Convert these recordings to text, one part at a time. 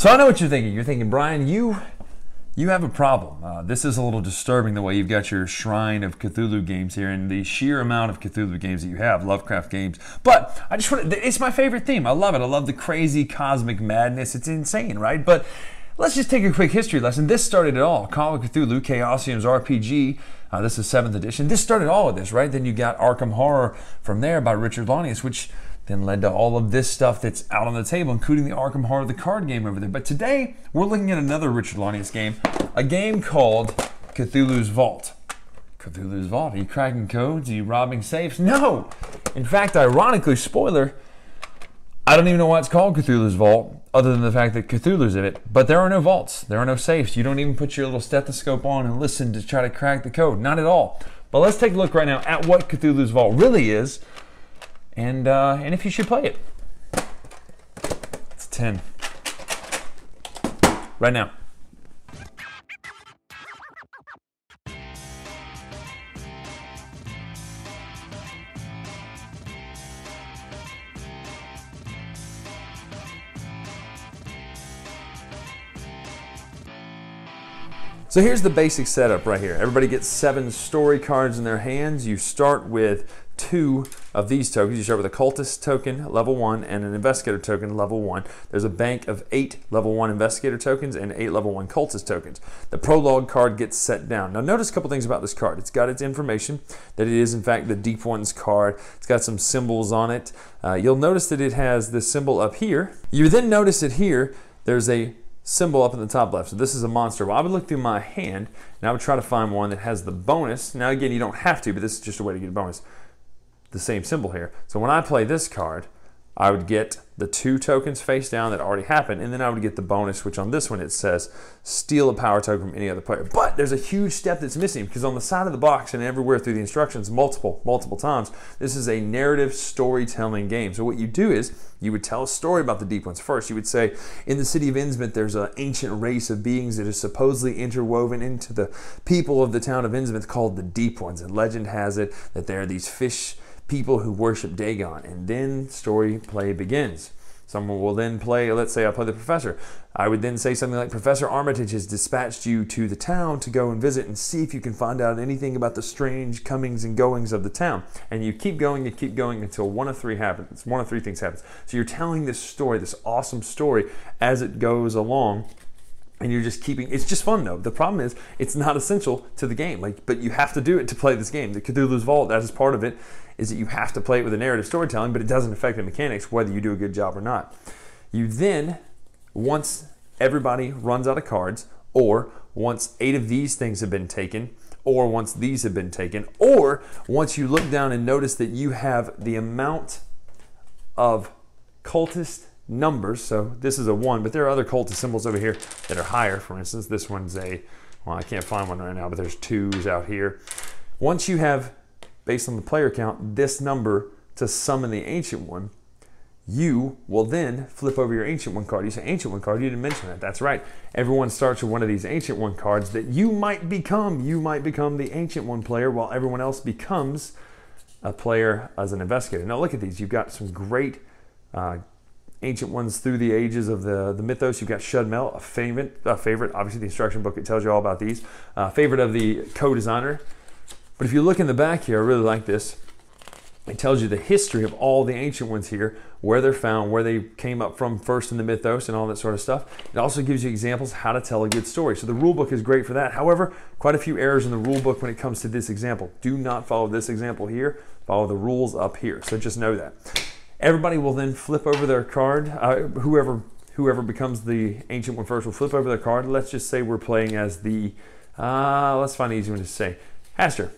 So I know what you're thinking. You're thinking, Bryan, you have a problem. This is a little disturbing the way you've got your Shrine of Cthulhu games here and the sheer amount of Cthulhu games that you have, Lovecraft games. But I just want to, it's my favorite theme. I love it. I love the crazy cosmic madness. It's insane, right? But let's just take a quick history lesson. This started it all. Call of Cthulhu, Chaosium's RPG. This is 7th edition. This started all of this, right? Then you got Arkham Horror from there by Richard Launius, which then led to all of this stuff that's out on the table, including the Arkham Horror, the card game over there. But today, we're looking at another Richard Launius game, a game called Cthulhu's Vault. Cthulhu's Vault. Are you cracking codes? Are you robbing safes? No! In fact, ironically, spoiler, I don't even know why it's called Cthulhu's Vault, other than the fact that Cthulhu's in it. But there are no vaults. There are no safes. You don't even put your little stethoscope on and listen to try to crack the code. Not at all. But let's take a look right now at what Cthulhu's Vault really is, and if you should play it. It's 10. Right now. So here's the basic setup right here. Everybody gets 7 story cards in their hands. You start with 2 of these tokens. You start with a cultist token, level 1, and an investigator token, level 1. There's a bank of 8 level 1 investigator tokens and 8 level 1 cultist tokens. The prologue card gets set down. Now notice a couple things about this card. It's got its information, that it is in fact the Deep Ones card. It's got some symbols on it. You'll notice that it has this symbol up here. You then notice that here, there's a symbol up in the top left. So this is a monster. Well, I would look through my hand and I would try to find one that has the bonus. Now again, you don't have to, but this is just a way to get a bonus. The same symbol here. So when I play this card, I would get the 2 tokens face down that already happened, and then I would get the bonus, which on this one it says steal a power token from any other player. But there's a huge step that's missing, because on the side of the box and everywhere through the instructions multiple times, this is a narrative storytelling game. So what you do is you would tell a story about the Deep Ones first. You would say, in the city of Innsmouth, there's an ancient race of beings that is supposedly interwoven into the people of the town of Innsmouth called the Deep Ones. And legend has it that there are these fish people who worship Dagon, and then story play begins. Someone will then play, let's say I play the professor. I would then say something like, Professor Armitage has dispatched you to the town to go and visit and see if you can find out anything about the strange comings and goings of the town. And you keep going until one of 3 happens. One of 3 things happens. So you're telling this story, this awesome story, as it goes along. And you're just keeping, it's just fun though. The problem is, it's not essential to the game. But you have to do it to play this game. The Cthulhu's Vault, that is part of it, is that you have to play it with a narrative storytelling, but it doesn't affect the mechanics whether you do a good job or not. You then, once everybody runs out of cards, or once 8 of these things have been taken, or once these have been taken, or once you look down and notice that you have the amount of cultist numbers, so this is a 1, but there are other cultist symbols over here that are higher. For instance, this one's a, well, I can't find one right now, but there's 2s out here. Once you have, based on the player count, this number to summon the Ancient One, you will then flip over your Ancient One card. You say, Ancient One card, you didn't mention that. That's right. Everyone starts with one of these Ancient One cards that you might become. You might become the Ancient One player while everyone else becomes a player as an investigator. Now look at these. You've got some great Ancient Ones through the ages of the mythos. You've got Shudmel, a favorite. Obviously, the instruction book, it tells you all about these. Favorite of the co-designer. But if you look in the back here, I really like this. It tells you the history of all the Ancient Ones here, where they're found, where they came up from first in the mythos, and all that sort of stuff. It also gives you examples how to tell a good story. So the rule book is great for that. However, quite a few errors in the rule book when it comes to this example. Do not follow this example here. Follow the rules up here. So just know that. Everybody will then flip over their card. Whoever becomes the Ancient One first will flip over their card. Let's just say we're playing as the, let's find an easy one to say, Hastur.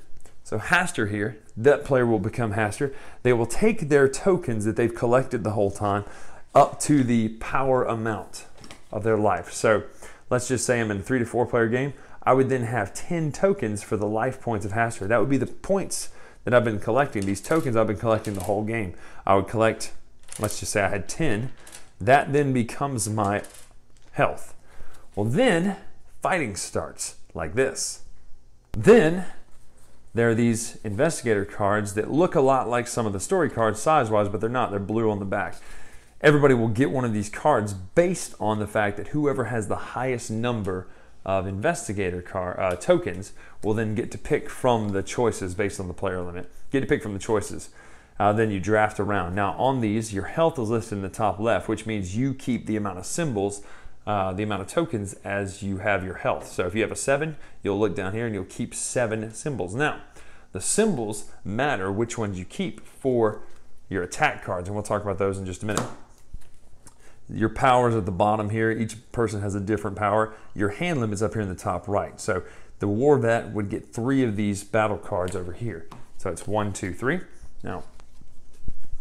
So Hastur here, that player will become Hastur. They will take their tokens that they've collected the whole time up to the power amount of their life. So let's just say I'm in a 3 to 4 player game. I would then have 10 tokens for the life points of Hastur. That would be the points that I've been collecting. These tokens I've been collecting the whole game. I would collect, let's just say I had 10. That then becomes my health. Well then, fighting starts like this. Then, there are these investigator cards that look a lot like some of the story cards size-wise, but they're not. They're blue on the back. everybody will get one of these cards based on the fact that whoever has the highest number of investigator tokens will then get to pick from the choices based on the player limit. Get to pick from the choices. Then you draft around. Now on these, your health is listed in the top left, which means you keep the amount of symbols, the amount of tokens as you have your health. So if you have a 7, you'll look down here and you'll keep 7 symbols. Now, the symbols matter which ones you keep for your attack cards, and we'll talk about those in just a minute. Your powers at the bottom here. Each person has a different power. Your hand limit's up here in the top right. So the war vet would get 3 of these battle cards over here. So it's 1, 2, 3. Now,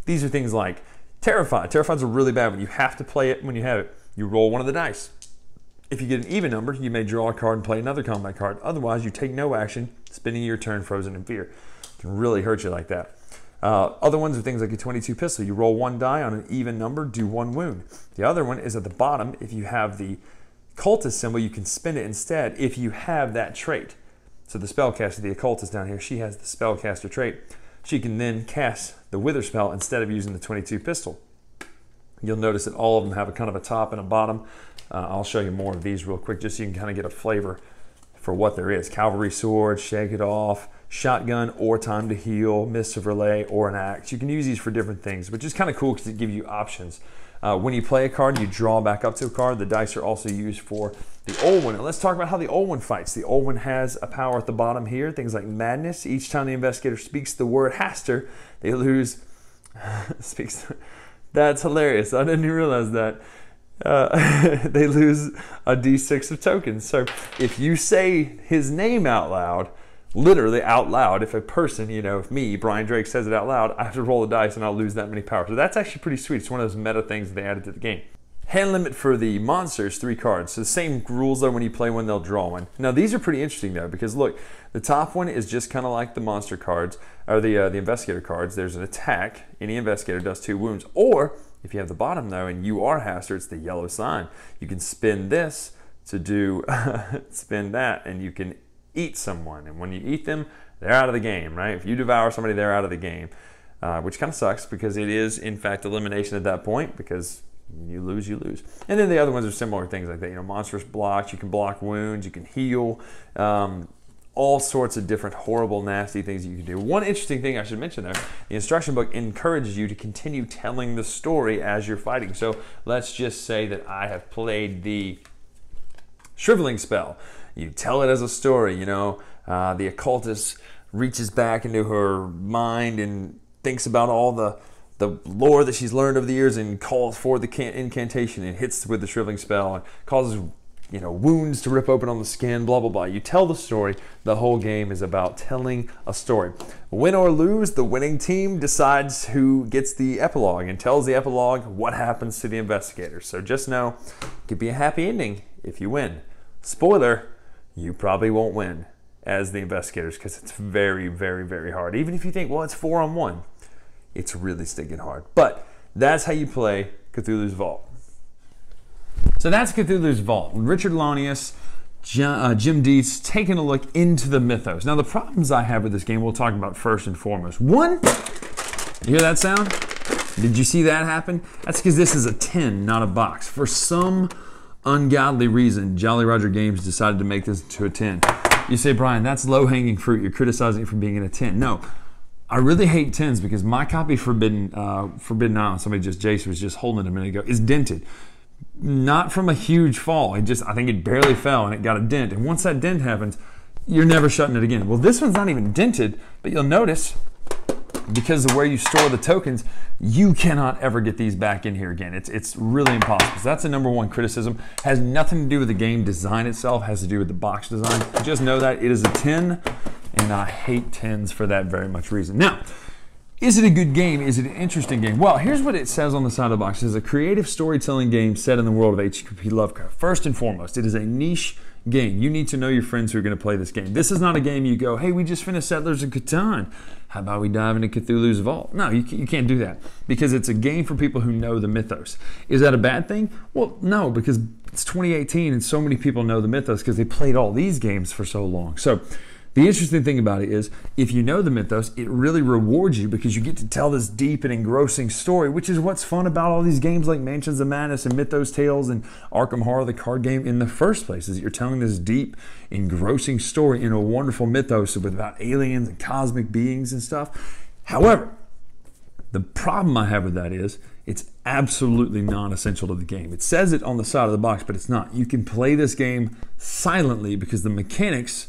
these are things like Terrified. Terrified's a really bad one. You have to play it when you have it. You roll one of the dice. If you get an even number, you may draw a card and play another combat card. Otherwise, you take no action, spending your turn frozen in fear. It can really hurt you like that. Other ones are things like a 22 pistol. You roll 1 die on an even number, do 1 wound. The other one is at the bottom. If you have the cultist symbol, you can spend it instead if you have that trait. So the spellcaster, the occultist down here, she has the spellcaster trait. She can then cast the wither spell instead of using the 22 pistol. You'll notice that all of them have a kind of a top and a bottom. I'll show you more of these real quick just so you can kind of get a flavor for what there is. Cavalry sword, shake it off, shotgun or time to heal, mist of relay, or an axe. You can use these for different things, which is kind of cool because it gives you options. When you play a card, you draw back up to a card. The dice are also used for the old one. And let's talk about how the old one fights. The old one has a power at the bottom here, things like madness. Each time the investigator speaks the word Haster, they lose... That's hilarious. I didn't even realize that. They lose a d6 of tokens. So if you say his name out loud, literally out loud, if a person, if me, Bryan Takes, says it out loud, I have to roll the dice and I'll lose that many power. So that's actually pretty sweet. It's one of those meta things that they added to the game. Hand limit for the monsters, 3 cards. So the same rules though, when you play one, they'll draw one. Now these are pretty interesting though, because look, the top one is just kind of like the monster cards, or the investigator cards. There's an attack. Any investigator does 2 wounds. Or if you have the bottom though, and you are Haster, it's the yellow sign. You can spin this to do, spin that, and you can eat someone. And when you eat them, they're out of the game, right? If you devour somebody, they're out of the game, which kind of sucks because it is in fact elimination at that point, because you lose, you lose. And then the other ones are similar things like that. Monstrous blocks, you can block wounds, you can heal, all sorts of different horrible, nasty things you can do. One interesting thing I should mention there, the instruction book encourages you to continue telling the story as you're fighting. So let's just say that I have played the shriveling spell. You tell it as a story, the occultist reaches back into her mind and thinks about all the lore that she's learned over the years and calls for the incantation and hits with the shriveling spell and causes wounds to rip open on the skin, blah, blah, blah. You tell the story. The whole game is about telling a story. Win or lose, the winning team decides who gets the epilogue and tells the epilogue what happens to the investigators. So just know, it could be a happy ending if you win. Spoiler, you probably won't win as the investigators because it's very, very, very hard. Even if you think, well, it's 4-on-1, it's really stinking hard. But that's how you play Cthulhu's Vault. So that's Cthulhu's Vault. Richard Launius, Jim Dietz taking a look into the mythos. Now the problems I have with this game we'll talk about first and foremost. One, you hear that sound? Did you see that happen? That's because this is a tin, not a box. For some ungodly reason, Jolly Roger Games decided to make this into a tin. You say, Bryan, that's low-hanging fruit. You're criticizing it for being in a tin. No, I really hate tins because my copy of Forbidden Island, Jason was just holding it a minute ago, is dented. Not from a huge fall. I think it barely fell and it got a dent. And once that dent happens, you're never shutting it again. Well, this one's not even dented, but you'll notice because of where you store the tokens, you cannot ever get these back in here again. It's really impossible. So that's the #1 criticism. Has nothing to do with the game design itself, has to do with the box design. Just know that it is a tin, and I hate tins for that very much reason. Now, is it a good game? Is it an interesting game? Well, here's what it says on the side of the box. It is a creative storytelling game set in the world of H.P. Lovecraft. First and foremost, it is a niche game. You need to know your friends who are going to play this game. This is not a game you go, hey, we just finished Settlers of Catan. How about we dive into Cthulhu's Vault? No, you can't do that because it's a game for people who know the mythos. Is that a bad thing? Well, no, because it's 2018 and so many people know the mythos because they played all these games for so long. So the interesting thing about it is, if you know the mythos, it really rewards you because you get to tell this deep and engrossing story, which is what's fun about all these games like Mansions of Madness and Mythos Tales and Arkham Horror, the card game, in the first place, is that you're telling this deep, engrossing story in a wonderful mythos about aliens and cosmic beings and stuff. However, the problem I have with that is it's absolutely non-essential to the game. It says it on the side of the box, but it's not. You can play this game silently because the mechanics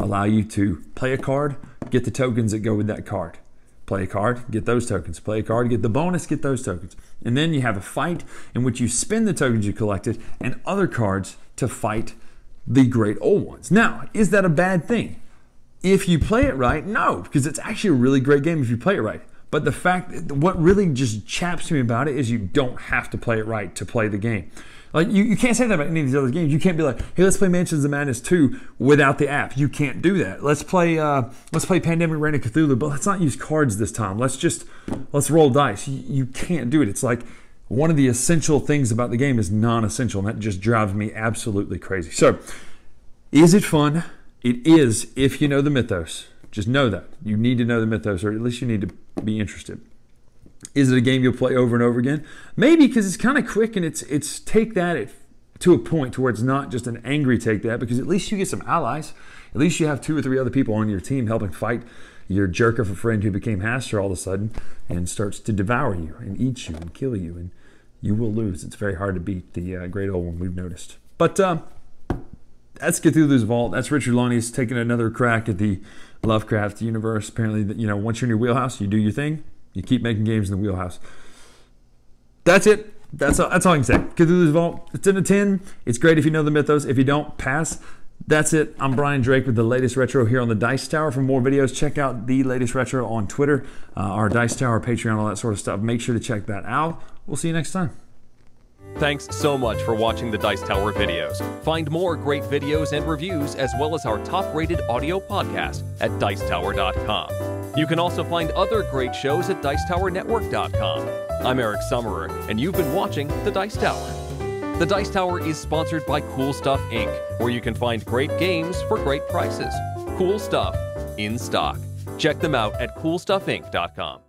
allow you to play a card, get the tokens that go with that card. Play a card, get those tokens. Play a card, get the bonus, get those tokens. And then you have a fight in which you spend the tokens you collected and other cards to fight the great old ones. Now, is that a bad thing? If you play it right, no, because it's actually a really great game if you play it right. But the fact, what really just chaps me about it is you don't have to play it right to play the game. Like, you can't say that about any of these other games. You can't be like, hey, let's play Mansions of Madness 2 without the app. You can't do that. Let's play Pandemic Reign of Cthulhu, but let's not use cards this time. Let's roll dice. You can't do it. It's like one of the essential things about the game is non-essential, and that just drives me absolutely crazy. So, is it fun? It is if you know the mythos. Just know that. You need to know the mythos, or at least you need to be interested. Is it a game you'll play over and over again? Maybe, because it's kind of quick and it's take that to a point to where it's not just an angry take that, because at least you get some allies. At least you have 2 or 3 other people on your team helping fight your jerk of a friend who became Haster all of a sudden and starts to devour you and eat you and kill you, and you will lose. It's very hard to beat the great old one, we've noticed. But that's Cthulhu's Vault. That's Richard Loney's taking another crack at the Lovecraft universe. Apparently, once you're in your wheelhouse, you do your thing. You keep making games in the wheelhouse. That's it. That's all I can say. Cthulhu's Vault, it's 10 out of 10. It's great if you know the mythos. If you don't, pass. That's it. I'm Brian Drake with the latest retro here on the Dice Tower. For more videos, check out the latest retro on Twitter, our Dice Tower, Patreon, all that sort of stuff. Make sure to check that out. We'll see you next time. Thanks so much for watching the Dice Tower videos. Find more great videos and reviews, as well as our top-rated audio podcast at Dicetower.com. You can also find other great shows at Dicetowernetwork.com. I'm Eric Summerer, and you've been watching The Dice Tower. The Dice Tower is sponsored by Cool Stuff Inc., where you can find great games for great prices. Cool stuff in stock. Check them out at CoolStuffInc.com.